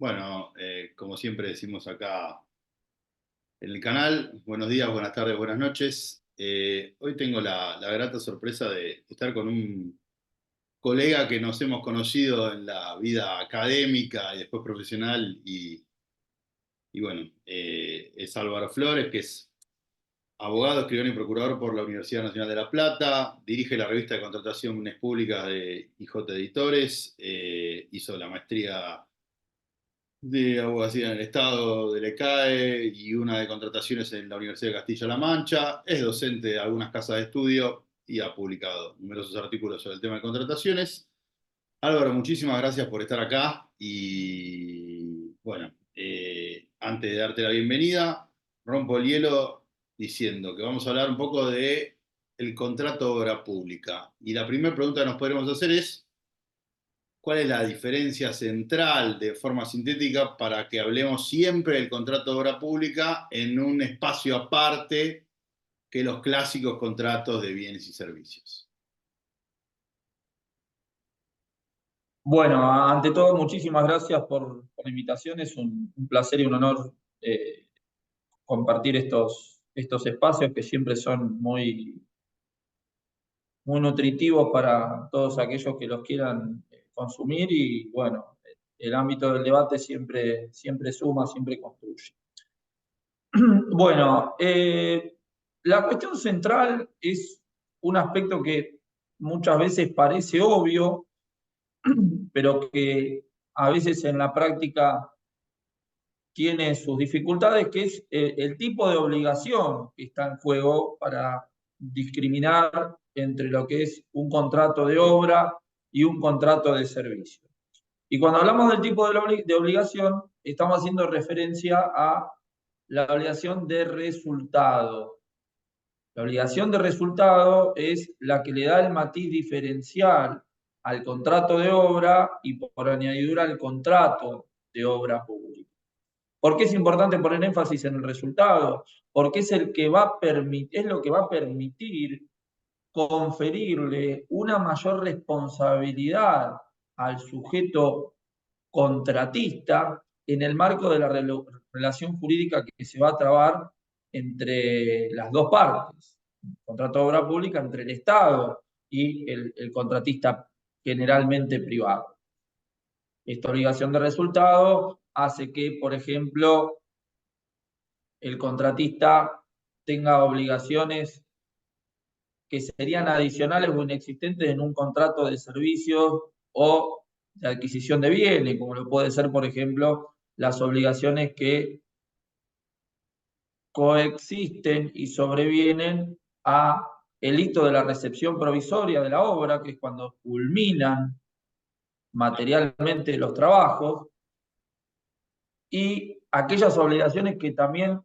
Bueno, como siempre decimos acá en el canal, buenos días, buenas tardes, buenas noches. Hoy tengo la grata sorpresa de estar con un colega que nos hemos conocido en la vida académica y después profesional y bueno, es Álvaro Flores, que es abogado, escribano y procurador por la Universidad Nacional de La Plata, dirige la revista de contrataciones públicas de IJ Editores, hizo la maestría de abogacía en el Estado del ECAE y una de contrataciones en la Universidad de Castilla-La Mancha. Es docente de algunas casas de estudio y ha publicado numerosos artículos sobre el tema de contrataciones. Álvaro, muchísimas gracias por estar acá y bueno, antes de darte la bienvenida, rompo el hielo diciendo que vamos a hablar un poco de el contrato de obra pública. Y la primera pregunta que nos podremos hacer es, ¿cuál es la diferencia central de forma sintética para que hablemos siempre del contrato de obra pública en un espacio aparte que los clásicos contratos de bienes y servicios? Bueno, ante todo, muchísimas gracias por la invitación. Es un placer y un honor compartir estos espacios que siempre son muy nutritivos para todos aquellos que los quieran consumir y bueno, el ámbito del debate siempre suma, siempre construye. Bueno, la cuestión central es un aspecto que muchas veces parece obvio, pero que a veces en la práctica tiene sus dificultades, que es el tipo de obligación que está en juego para discriminar entre lo que es un contrato de obra y un contrato de servicio. Y cuando hablamos del tipo de obligación, estamos haciendo referencia a la obligación de resultado. La obligación de resultado es la que le da el matiz diferencial al contrato de obra y por añadidura al contrato de obra pública. ¿Por qué es importante poner énfasis en el resultado? Porque es el que va a es lo que va a permitir conferirle una mayor responsabilidad al sujeto contratista en el marco de la relación jurídica que se va a trabar entre las dos partes. El contrato de obra pública entre el Estado y el contratista generalmente privado. Esta obligación de resultado hace que, por ejemplo, el contratista tenga obligaciones que serían adicionales o inexistentes en un contrato de servicios o de adquisición de bienes, como lo puede ser, por ejemplo, las obligaciones que coexisten y sobrevienen a el hito de la recepción provisoria de la obra, que es cuando culminan materialmente los trabajos, y aquellas obligaciones que también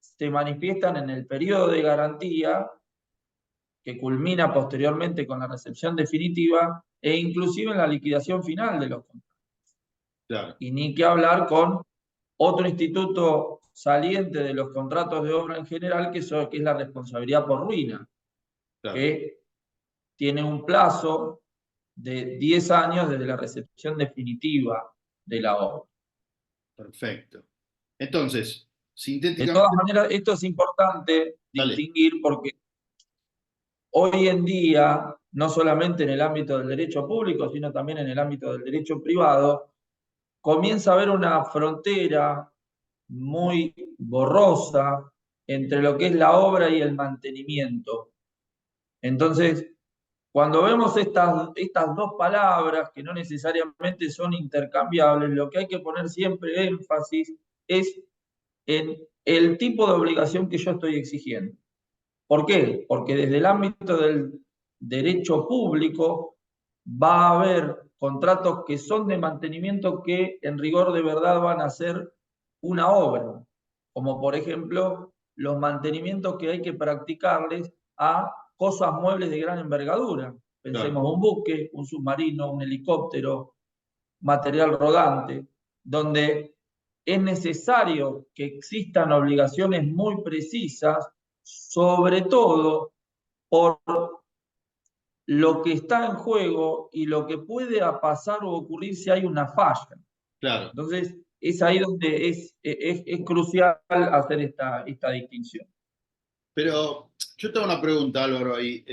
se manifiestan en el periodo de garantía, que culmina posteriormente con la recepción definitiva e inclusive en la liquidación final de los contratos. Claro, Y ni que hablar con otro instituto saliente de los contratos de obra en general, que es la responsabilidad por ruina, claro, que tiene un plazo de 10 años desde la recepción definitiva de la obra. perfecto. Entonces, De todas sintéticamente, maneras, esto es importante dale. distinguir porque hoy en día, no solamente en el ámbito del derecho público, sino también en el ámbito del derecho privado, comienza a haber una frontera muy borrosa entre lo que es la obra y el mantenimiento. Entonces, cuando vemos estas dos palabras que no necesariamente son intercambiables, lo que hay que poner siempre énfasis es en el tipo de obligación que yo estoy exigiendo. ¿Por qué? Porque desde el ámbito del derecho público va a haber contratos que son de mantenimiento que en rigor de verdad van a ser una obra, como por ejemplo los mantenimientos que hay que practicarles a cosas muebles de gran envergadura. Claro, Pensemos un buque, un submarino, un helicóptero, material rodante, donde es necesario que existan obligaciones muy precisas, sobre todo por lo que está en juego y lo que puede pasar o ocurrir si hay una falla. claro. Entonces, es ahí donde es crucial hacer esta distinción. Pero yo tengo una pregunta, Álvaro, ahí.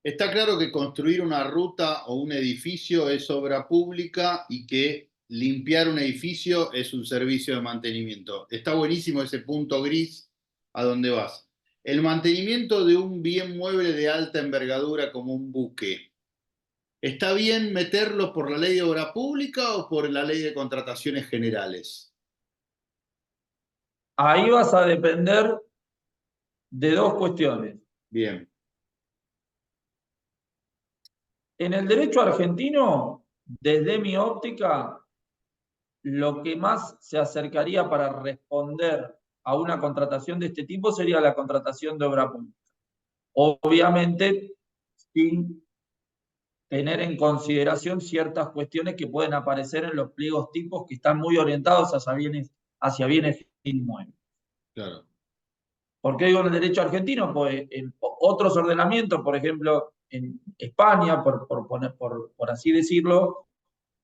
Está claro que construir una ruta o un edificio es obra pública y que limpiar un edificio es un servicio de mantenimiento. Está buenísimo ese punto gris a donde vas. El mantenimiento de un bien mueble de alta envergadura como un buque, ¿está bien meterlo por la ley de obra pública o por la ley de contrataciones generales? Ahí vas a depender de dos cuestiones. Bien, En el derecho argentino, desde mi óptica, lo que más se acercaría para responder a una contratación de este tipo sería la contratación de obra pública. Obviamente, sin tener en consideración ciertas cuestiones que pueden aparecer en los pliegos tipos que están muy orientados hacia bienes inmuebles. claro, ¿Por qué digo en el derecho argentino? Pues en otros ordenamientos, por ejemplo, en España, por así decirlo,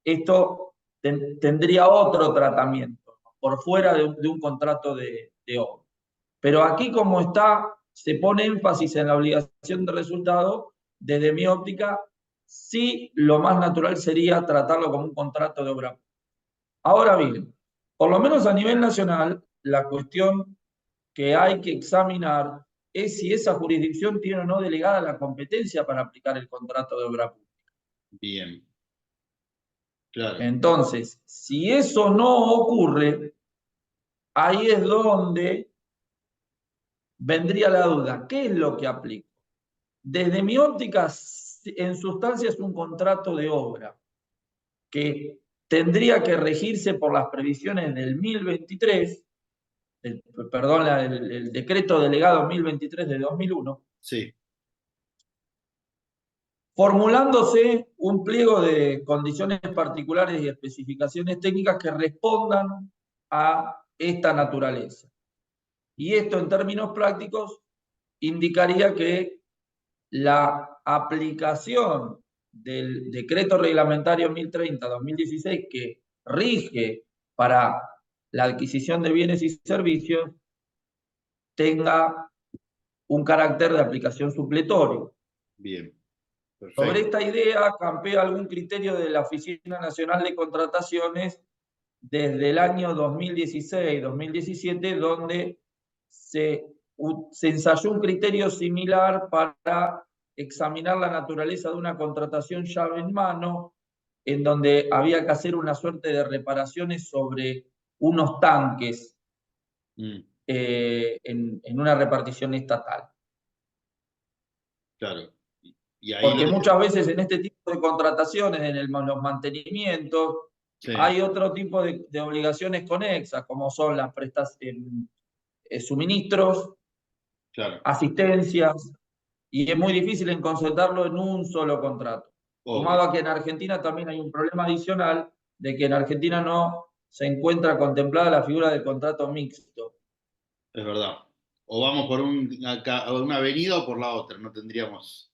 esto tendría otro tratamiento, por fuera de un contrato de obra. Pero aquí, como está, se pone énfasis en la obligación de resultado, desde mi óptica, sí lo más natural sería tratarlo como un contrato de obra. Ahora bien, por lo menos a nivel nacional, la cuestión que hay que examinar es si esa jurisdicción tiene o no delegada la competencia para aplicar el contrato de obra pública. bien, claro, Entonces, si eso no ocurre, ahí es donde vendría la duda. ¿Qué es lo que aplico? Desde mi óptica, en sustancia es un contrato de obra que tendría que regirse por las previsiones del 1023, perdón, el decreto delegado 1023 de 2001, sí, formulándose un pliego de condiciones particulares y especificaciones técnicas que respondan a esta naturaleza. Y esto en términos prácticos indicaría que la aplicación del decreto reglamentario 1030-2016 que rige para la adquisición de bienes y servicios tenga un carácter de aplicación supletorio. bien, Sobre perfecto. esta idea campea algún criterio de la Oficina Nacional de Contrataciones desde el año 2016-2017, donde se, se ensayó un criterio similar para examinar la naturaleza de una contratación llave en mano, en donde había que hacer una suerte de reparaciones sobre unos tanques Mm, en una repartición estatal. claro. Y ahí lo... Porque muchas veces en este tipo de contrataciones, los mantenimientos, Sí, hay otro tipo de obligaciones conexas, como son las suministros, claro, asistencias, y es muy difícil en concentrarlo en un solo contrato. obvio, Sumado a que en Argentina también hay un problema adicional de que en Argentina no se encuentra contemplada la figura del contrato mixto. es verdad. O vamos por una avenida o por la otra, no tendríamos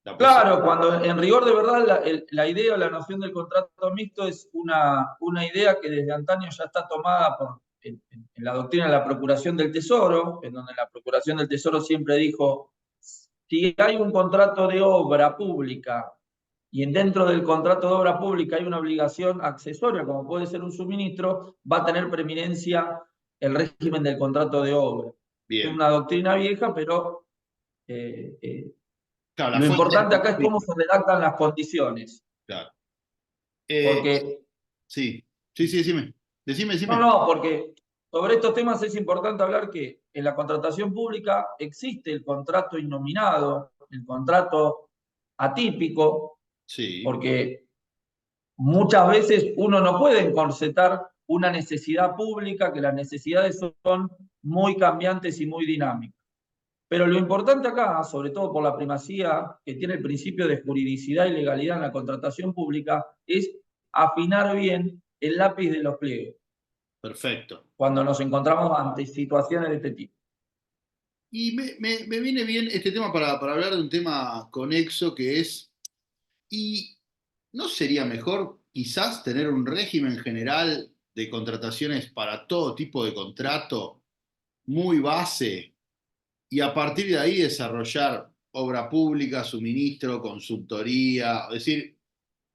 la posibilidad. Claro, cuando en rigor de verdad la idea o la noción del contrato mixto es una idea que desde antaño ya está tomada en la doctrina de la Procuración del Tesoro, en donde la Procuración del Tesoro siempre dijo, si hay un contrato de obra pública y dentro del contrato de obra pública hay una obligación accesoria, como puede ser un suministro, va a tener preeminencia el régimen del contrato de obra. Es Bien, una doctrina vieja, pero eh, eh, claro, la lo fuente del importante acá es cómo conflicto, se redactan las condiciones, claro. porque, Sí, sí, sí, decime, decime, no, decime. no, porque sobre estos temas es importante hablar que en la contratación pública existe el contrato innominado, el contrato atípico, Sí, porque muchas veces uno no puede encorsetar una necesidad pública, que las necesidades son muy cambiantes y muy dinámicas. Pero lo importante acá, sobre todo por la primacía que tiene el principio de juridicidad y legalidad en la contratación pública, es afinar bien el lápiz de los pliegos perfecto. cuando nos encontramos ante situaciones de este tipo. Y me viene bien este tema para hablar de un tema conexo que es, ¿no sería mejor quizás tener un régimen general de contrataciones para todo tipo de contrato, muy base, y a partir de ahí desarrollar obra pública, suministro, consultoría, es decir,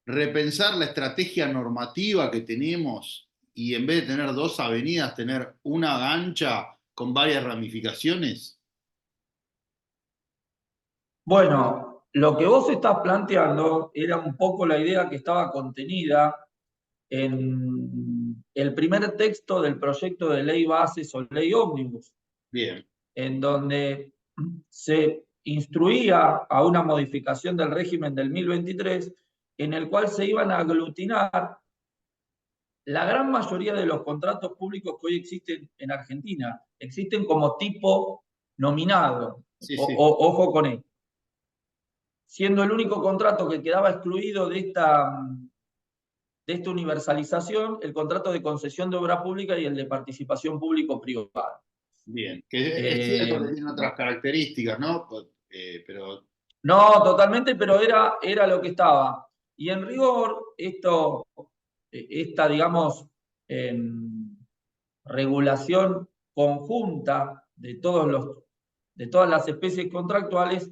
repensar la estrategia normativa que tenemos y en vez de tener dos avenidas, tener una ancha con varias ramificaciones? Bueno, lo que vos estás planteando era un poco la idea que estaba contenida en el primer texto del proyecto de ley bases o ley ómnibus, Bien, en donde se instruía a una modificación del régimen del 1023, en el cual se iban a aglutinar la gran mayoría de los contratos públicos que hoy existen en Argentina. Existen como tipo nominado. sí, sí, Ojo con esto. Siendo el único contrato que quedaba excluido de esta universalización, el contrato de concesión de obra pública y el de participación público-privada. bien. Que es cierto que Eh, tiene otras características, ¿no? Pero no, totalmente, pero era lo que estaba. Y en rigor, esta, digamos, eh, regulación conjunta de todas las especies contractuales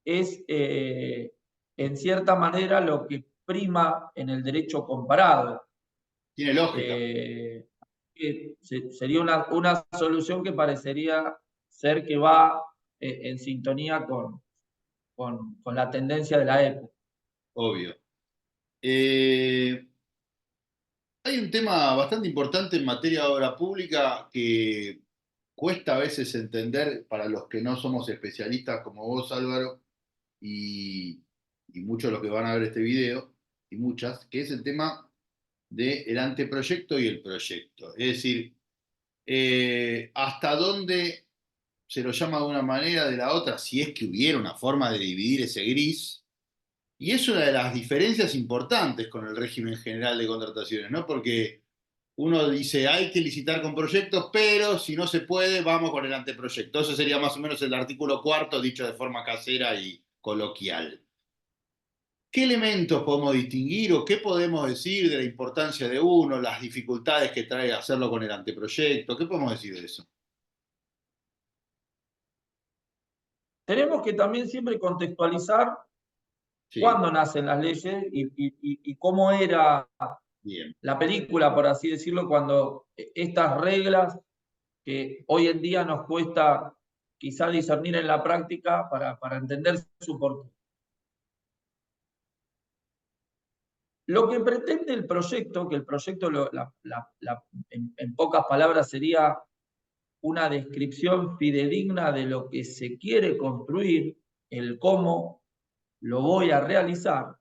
es, en cierta manera, lo que prima en el derecho comparado. tiene lógica, Eh, Sería una solución que parecería ser que va en sintonía con la tendencia de la época. obvio. Eh, Hay un tema bastante importante en materia de obra pública que cuesta a veces entender para los que no somos especialistas como vos, Álvaro, y, y muchos de los que van a ver este video, y muchas, que es el tema del anteproyecto y el proyecto. Es decir, hasta dónde se lo llama de una manera, de la otra, si es que hubiera una forma de dividir ese gris. Y es una de las diferencias importantes con el régimen general de contrataciones, ¿no? Porque uno dice, hay que licitar con proyectos, pero si no se puede, vamos con el anteproyecto. Ese sería más o menos el artículo cuarto, dicho de forma casera y coloquial. ¿Qué elementos podemos distinguir o qué podemos decir de la importancia de uno, las dificultades que trae hacerlo con el anteproyecto? ¿Qué podemos decir de eso? Tenemos que también siempre contextualizar Sí, cuándo nacen las leyes y cómo era bien, la película, por así decirlo, cuando estas reglas que hoy en día nos cuesta quizá discernir en la práctica para entender su porqué. Lo que pretende el proyecto, que el proyecto en pocas palabras sería una descripción fidedigna de lo que se quiere construir, el cómo lo voy a realizar,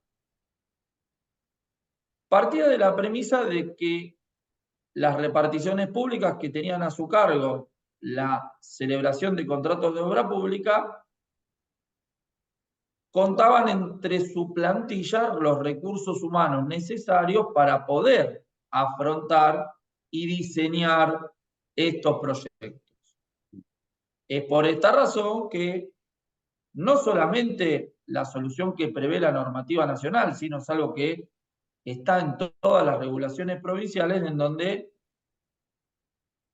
partía de la premisa de que las reparticiones públicas que tenían a su cargo la celebración de contratos de obra pública contaban entre su plantilla los recursos humanos necesarios para poder afrontar y diseñar estos proyectos. Es por esta razón que no solamente la solución que prevé la normativa nacional, sino es algo que está en todas las regulaciones provinciales, en donde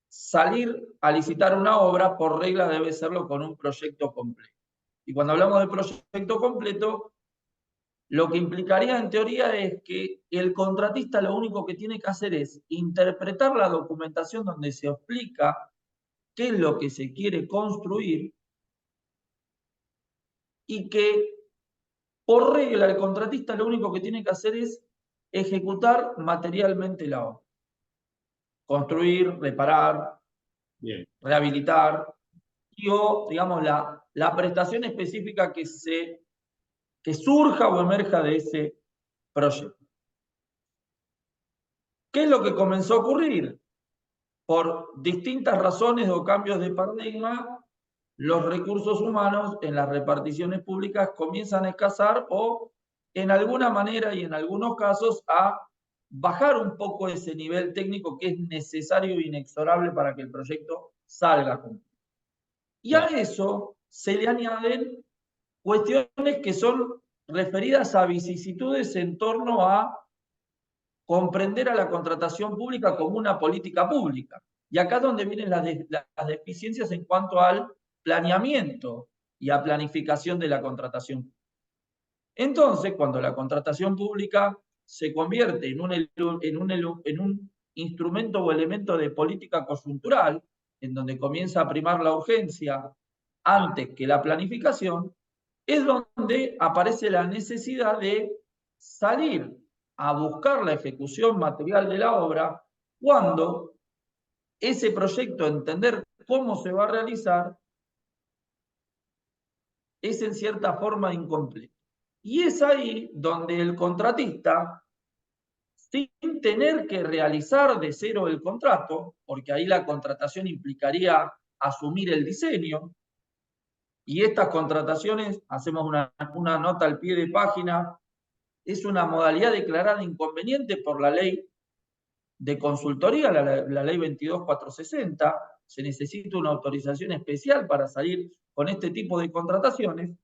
salir a licitar una obra por regla debe serlo con un proyecto completo. Y cuando hablamos de proyecto completo, lo que implicaría en teoría es que el contratista lo único que tiene que hacer es interpretar la documentación donde se explica qué es lo que se quiere construir y que por regla el contratista lo único que tiene que hacer es ejecutar materialmente la obra. Construir, reparar, bien. rehabilitar y o, digamos, la prestación específica que surja o emerja de ese proyecto. ¿Qué es lo que comenzó a ocurrir? Por distintas razones o cambios de paradigma, los recursos humanos en las reparticiones públicas comienzan a escasar o en alguna manera y en algunos casos a bajar un poco ese nivel técnico que es necesario e inexorable para que el proyecto salga. Y a Claro, eso se le añaden cuestiones que son referidas a vicisitudes en torno a comprender a la contratación pública como una política pública. Y acá es donde vienen las deficiencias en cuanto al planeamiento y a planificación de la contratación. Entonces, cuando la contratación pública se convierte en un instrumento o elemento de política coyuntural, en donde comienza a primar la urgencia antes que la planificación, es donde aparece la necesidad de salir a buscar la ejecución material de la obra cuando ese proyecto, entender cómo se va a realizar, es en cierta forma incompleto. Y es ahí donde el contratista, sin tener que realizar de cero el contrato, porque ahí la contratación implicaría asumir el diseño, y estas contrataciones, hacemos una nota al pie de página, es una modalidad declarada inconveniente por la ley de consultoría, la ley 22460, se necesita una autorización especial para salir con este tipo de contrataciones.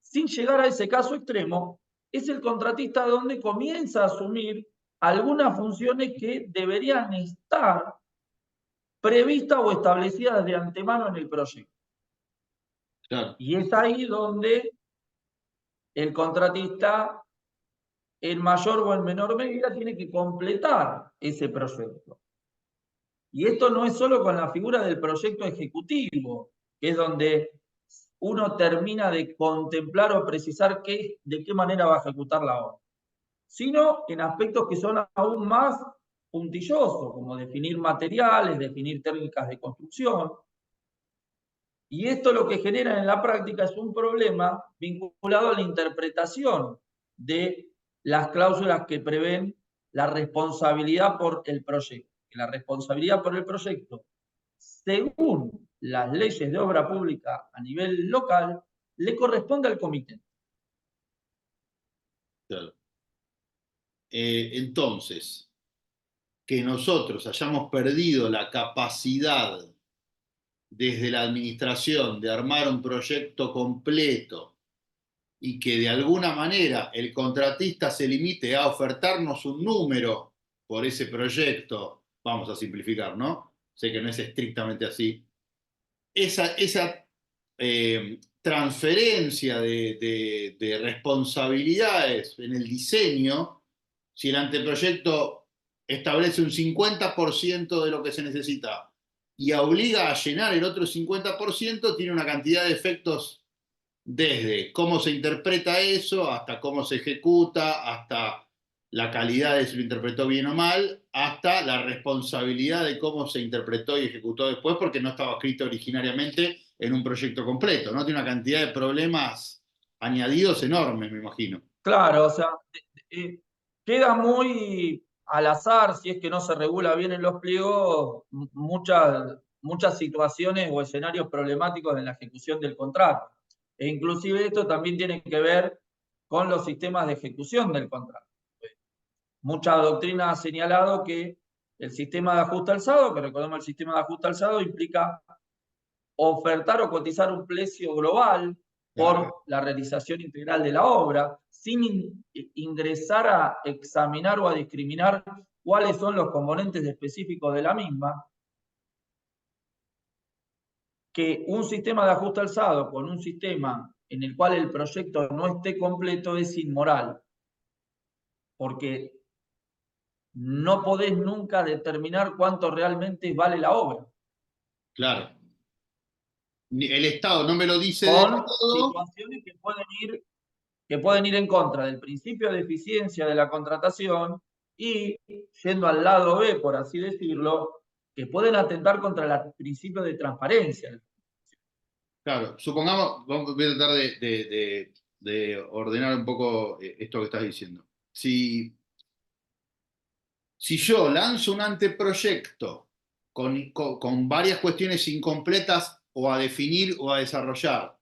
Sin llegar a ese caso extremo, es el contratista donde comienza a asumir algunas funciones que deberían estar previstas o establecidas de antemano en el proyecto. Claro. Y es ahí donde el contratista, en mayor o en menor medida, tiene que completar ese proyecto. Y esto no es solo con la figura del proyecto ejecutivo, que es donde uno termina de contemplar o precisar de qué manera va a ejecutar la obra, sino en aspectos que son aún más puntillosos, como definir materiales, definir técnicas de construcción. Y esto lo que genera en la práctica es un problema vinculado a la interpretación de las cláusulas que prevén la responsabilidad por el proyecto. La responsabilidad por el proyecto, según las leyes de obra pública a nivel local, le corresponde al comité. Claro. Entonces, que nosotros hayamos perdido la capacidad desde la administración de armar un proyecto completo y que de alguna manera el contratista se limite a ofertarnos un número por ese proyecto, vamos a simplificar, ¿no? Sé que no es estrictamente así. Esa transferencia de responsabilidades en el diseño, si el anteproyecto establece un 50% de lo que se necesita y obliga a llenar el otro 50%, tiene una cantidad de efectos desde cómo se interpreta eso, hasta cómo se ejecuta, hasta la calidad de si lo interpretó bien o mal, hasta la responsabilidad de cómo se interpretó y ejecutó después, porque no estaba escrito originariamente en un proyecto completo, ¿no? Tiene una cantidad de problemas añadidos enormes, me imagino. Claro, o sea, queda muy al azar, si es que no se regula bien en los pliegos, muchas situaciones o escenarios problemáticos en la ejecución del contrato. E inclusive esto también tiene que ver con los sistemas de ejecución del contrato. Mucha doctrina ha señalado que el sistema de ajuste alzado, que recordemos el sistema de ajuste alzado, implica ofertar o cotizar un precio global Claro. por la realización integral de la obra, sin ingresar a examinar o a discriminar cuáles son los componentes específicos de la misma, que un sistema de ajuste alzado con un sistema en el cual el proyecto no esté completo es inmoral, porque no podés nunca determinar cuánto realmente vale la obra. Claro. El Estado no me lo dice del Con todo. situaciones que pueden ir en contra del principio de eficiencia de la contratación y, yendo al lado B, por así decirlo, que pueden atentar contra el principio de transparencia. Claro, supongamos, voy a tratar de ordenar un poco esto que estás diciendo. Si yo lanzo un anteproyecto con varias cuestiones incompletas o a definir o a desarrollar,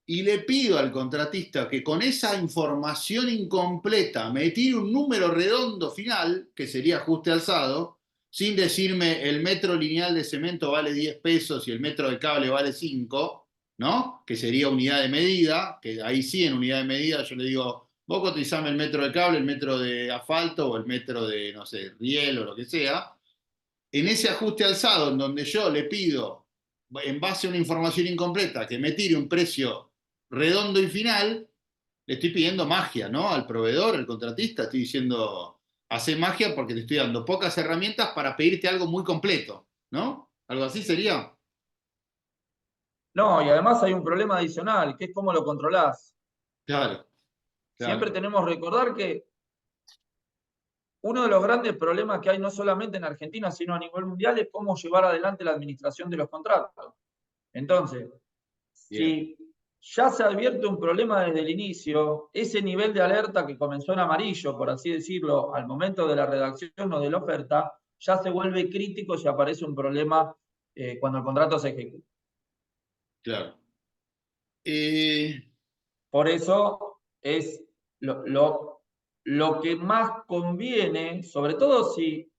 y le pido al contratista que con esa información incompleta me tire un número redondo final, que sería ajuste alzado, sin decirme el metro lineal de cemento vale 10 pesos y el metro de cable vale 5, ¿no? Que sería unidad de medida, que ahí sí en unidad de medida yo le digo, vos cotizame el metro de cable, el metro de asfalto o el metro de, no sé, riel o lo que sea. En ese ajuste alzado, en donde yo le pido, en base a una información incompleta, que me tire un precio redondo y final, le estoy pidiendo magia, ¿no? Al proveedor, al contratista, estoy diciendo, hace magia porque te estoy dando pocas herramientas para pedirte algo muy completo, ¿no? ¿Algo así sería? No, y además hay un problema adicional, que es cómo lo controlás. Claro, claro, Siempre tenemos que recordar que uno de los grandes problemas que hay no solamente en Argentina, sino a nivel mundial, es cómo llevar adelante la administración de los contratos. Entonces, bien, si ya se advierte un problema desde el inicio, ese nivel de alerta que comenzó en amarillo, por así decirlo, al momento de la redacción o de la oferta, ya se vuelve crítico si aparece un problema cuando el contrato se ejecuta. claro. Eh, Por eso es lo que más conviene, sobre todo si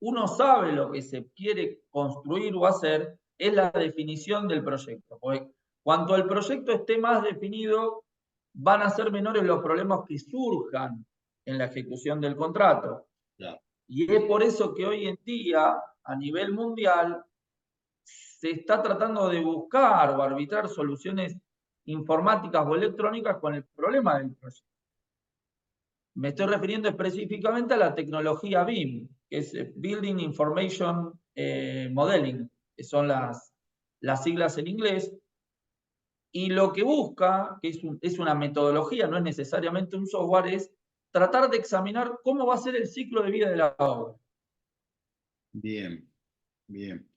uno sabe lo que se quiere construir o hacer, es la definición del proyecto. Porque cuanto el proyecto esté más definido, van a ser menores los problemas que surjan en la ejecución del contrato. claro, Y es por eso que hoy en día, a nivel mundial, se está tratando de buscar o arbitrar soluciones informáticas o electrónicas con el problema del proyecto. Me estoy refiriendo específicamente a la tecnología BIM, que es Building Information Modeling, que son las siglas en inglés, y lo que busca, que es una metodología, no es necesariamente un software, es tratar de examinar cómo va a ser el ciclo de vida de la obra. bien, bien.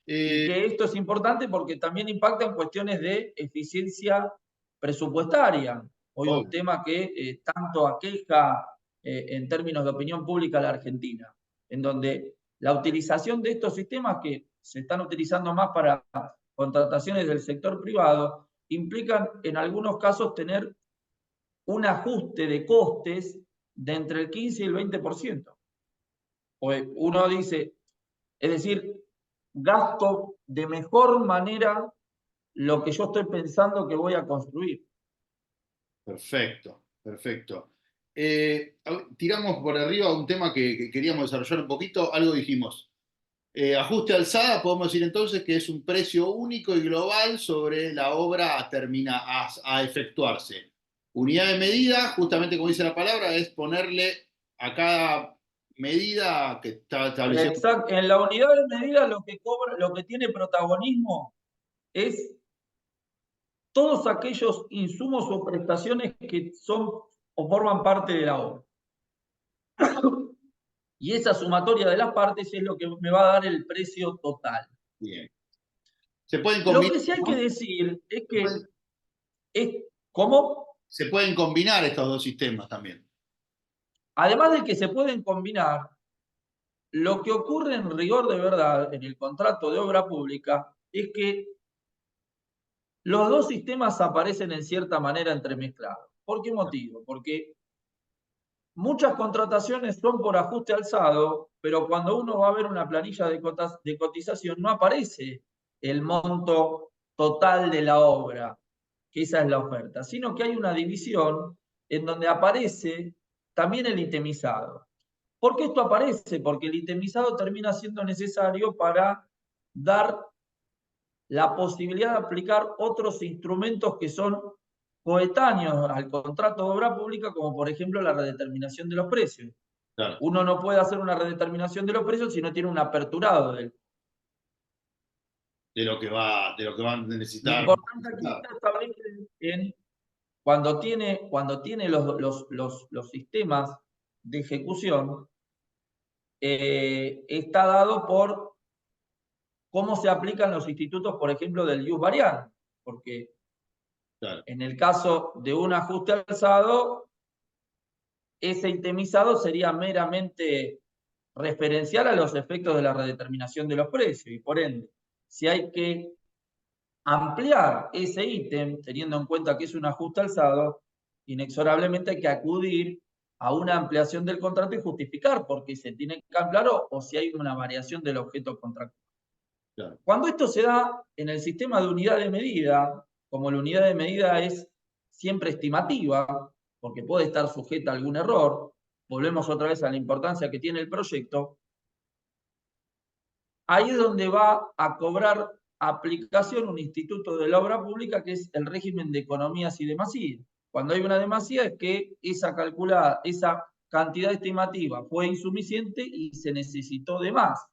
Y Eh, que esto es importante porque también impacta en cuestiones de eficiencia presupuestaria. Hoy un obvio, tema que tanto aqueja en términos de opinión pública a la Argentina, en donde la utilización de estos sistemas que se están utilizando más para contrataciones del sector privado implican en algunos casos tener un ajuste de costes de entre el 15 y el 20%. Pues uno dice, es decir, gasto de mejor manera lo que yo estoy pensando que voy a construir. perfecto, perfecto. Tiramos por arriba un tema que queríamos desarrollar un poquito, algo dijimos. Ajuste alzada, podemos decir entonces que es un precio único y global sobre la obra a efectuarse. Unidad de medida, justamente como dice la palabra, es ponerle a cada medida que está establecida. Exacto. En la unidad de medida lo que cobra, lo que tiene protagonismo es todos aquellos insumos o prestaciones que son o forman parte de la obra. Y esa sumatoria de las partes es lo que me va a dar el precio total. Bien. Se pueden Lo combinar, que sí hay que ¿no? decir es Se que pueden, es como, se pueden combinar estos dos sistemas también. además de que se pueden combinar, lo que ocurre en rigor de verdad en el contrato de obra pública es que los dos sistemas aparecen en cierta manera entremezclados. ¿Por qué motivo? Porque muchas contrataciones son por ajuste alzado, pero cuando uno va a ver una planilla de cotización no aparece el monto total de la obra, que esa es la oferta, sino que hay una división en donde aparece también el itemizado. ¿Por qué esto aparece? Porque el itemizado termina siendo necesario para dar la posibilidad de aplicar otros instrumentos que son coetáneos al contrato de obra pública, como por ejemplo la redeterminación de los precios. Claro, Uno no puede hacer una redeterminación de los precios si no tiene un aperturado del. de lo que van a Lo necesitar. importante aquí está establece en cuando tiene los sistemas de ejecución, está dado por cómo se aplican los institutos, por ejemplo, del use variable, porque Claro, en el caso de un ajuste alzado, ese itemizado sería meramente referencial a los efectos de la redeterminación de los precios y por ende, si hay que ampliar ese ítem, teniendo en cuenta que es un ajuste alzado, inexorablemente hay que acudir a una ampliación del contrato y justificar por qué se tiene que ampliar o si hay una variación del objeto contractual. claro, Cuando esto se da en el sistema de unidad de medida, como la unidad de medida es siempre estimativa, porque puede estar sujeta a algún error, volvemos otra vez a la importancia que tiene el proyecto, ahí es donde va a cobrar aplicación un instituto de la obra pública que es el régimen de economías y demasía. Cuando hay una demasía es que esa calculada, esa cantidad estimativa fue insuficiente y se necesitó de más.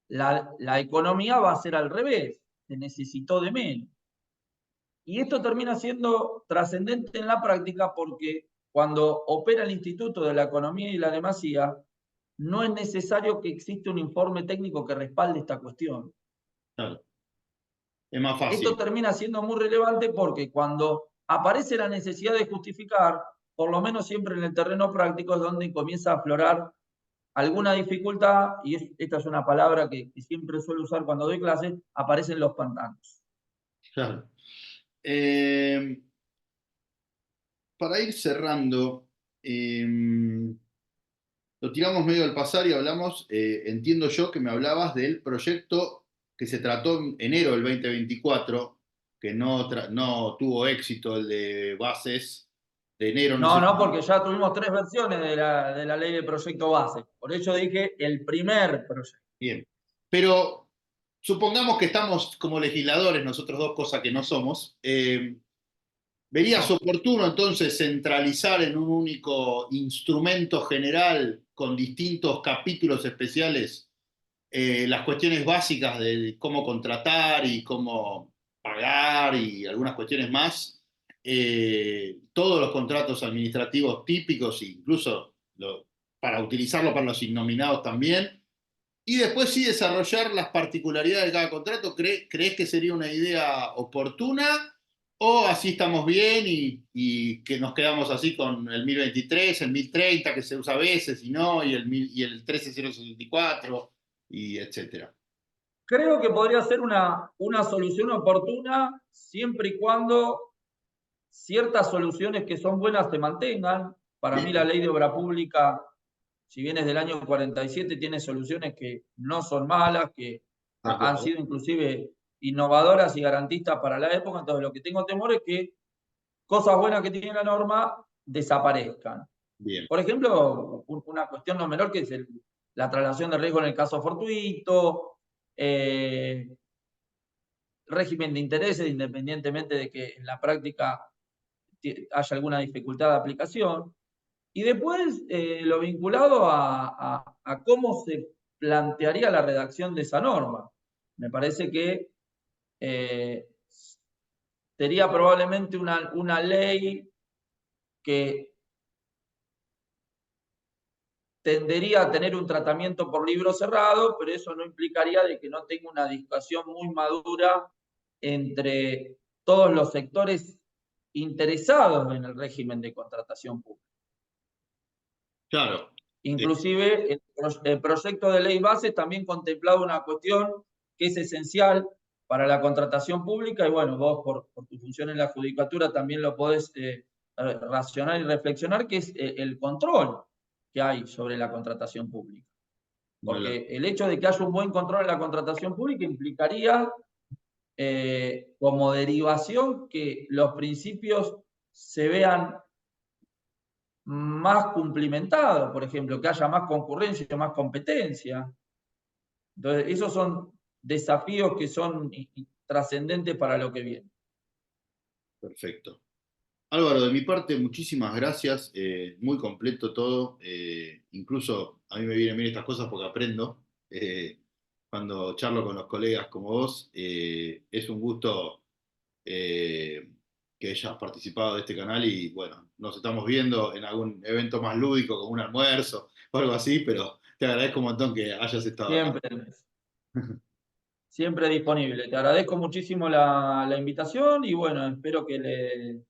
La economía va a ser al revés, se necesitó de menos. Y esto termina siendo trascendente en la práctica porque cuando opera el Instituto de la Economía y la Demasía, no es necesario que exista un informe técnico que respalde esta cuestión. claro. Es más Esto fácil. termina siendo muy relevante porque cuando aparece la necesidad de justificar, por lo menos siempre en el terreno práctico es donde comienza a aflorar alguna dificultad, y esta es una palabra que siempre suelo usar cuando doy clases, aparecen los pantanos. Claro. Eh, para ir cerrando, lo tiramos medio al pasar y hablamos, entiendo yo que me hablabas del proyecto que se trató en enero del 2024, que no tuvo éxito, el de bases de enero, no No, sé no, si... porque ya tuvimos 3 versiones de la ley de proyecto base. Por eso dije el primer proyecto. Bien. Pero supongamos que estamos como legisladores, nosotros dos, cosa que no somos. ¿Verías No. oportuno entonces centralizar en un único instrumento general con distintos capítulos especiales las cuestiones básicas de cómo contratar y cómo pagar y algunas cuestiones más? Todos los contratos administrativos típicos, incluso para utilizarlo para los innominados también. Y después sí desarrollar las particularidades de cada contrato. ¿Crees que sería una idea oportuna? ¿O así estamos bien y que nos quedamos así con el 1023, el 1030 que se usa a veces y no, y el 13064 y etcétera? Creo que podría ser una solución oportuna siempre y cuando ciertas soluciones que son buenas se mantengan. Para mí la Bien, ley de obra pública, si bien es del año 47, tiene soluciones que no son malas, que de han acuerdo. sido inclusive innovadoras y garantistas para la época. Entonces lo que tengo temor es que cosas buenas que tiene la norma desaparezcan. Bien, Por ejemplo, una cuestión no menor que es la traslación de riesgo en el caso fortuito, régimen de intereses, independientemente de que en la práctica haya alguna dificultad de aplicación. Y después lo vinculado a cómo se plantearía la redacción de esa norma. Me parece que eh, sería probablemente una ley que tendería a tener un tratamiento por libro cerrado, pero eso no implicaría de que no tenga una discusión muy madura entre todos los sectores interesados en el régimen de contratación pública. claro. Eh, Inclusive el proyecto de ley base también contemplaba una cuestión que es esencial para la contratación pública y bueno, vos por tu función en la judicatura también lo podés racionar y reflexionar, que es el control que hay sobre la contratación pública. no la- Porque el hecho de que haya un buen control en la contratación pública implicaría como derivación que los principios se vean más cumplimentados, por ejemplo, que haya más concurrencia, más competencia. Entonces, esos son desafíos que son trascendentes para lo que viene. Perfecto. Álvaro, de mi parte, muchísimas gracias. Muy completo todo. Incluso a mí me vienen bien estas cosas porque aprendo. Cuando charlo con los colegas como vos, es un gusto que hayas participado de este canal y bueno, nos estamos viendo en algún evento más lúdico, como un almuerzo o algo así, pero te agradezco un montón que hayas estado acá. Siempre, siempre disponible. Te agradezco muchísimo la invitación y bueno, espero que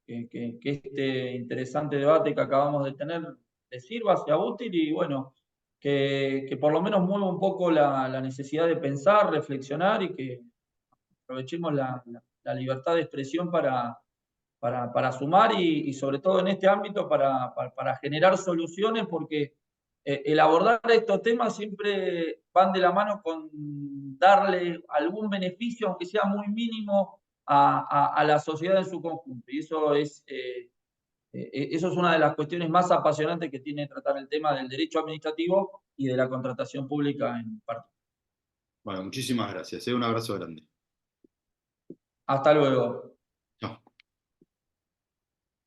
este interesante debate que acabamos de tener te sirva, sea útil y bueno, que por lo menos mueva un poco la necesidad de pensar, reflexionar y que aprovechemos la libertad de expresión para sumar y sobre todo en este ámbito para generar soluciones porque el abordar estos temas siempre van de la mano con darle algún beneficio, aunque sea muy mínimo, a la sociedad en su conjunto. Y eso es una de las cuestiones más apasionantes que tiene tratar el tema del derecho administrativo y de la contratación pública en particular. Bueno, muchísimas gracias. Un abrazo grande. Hasta luego.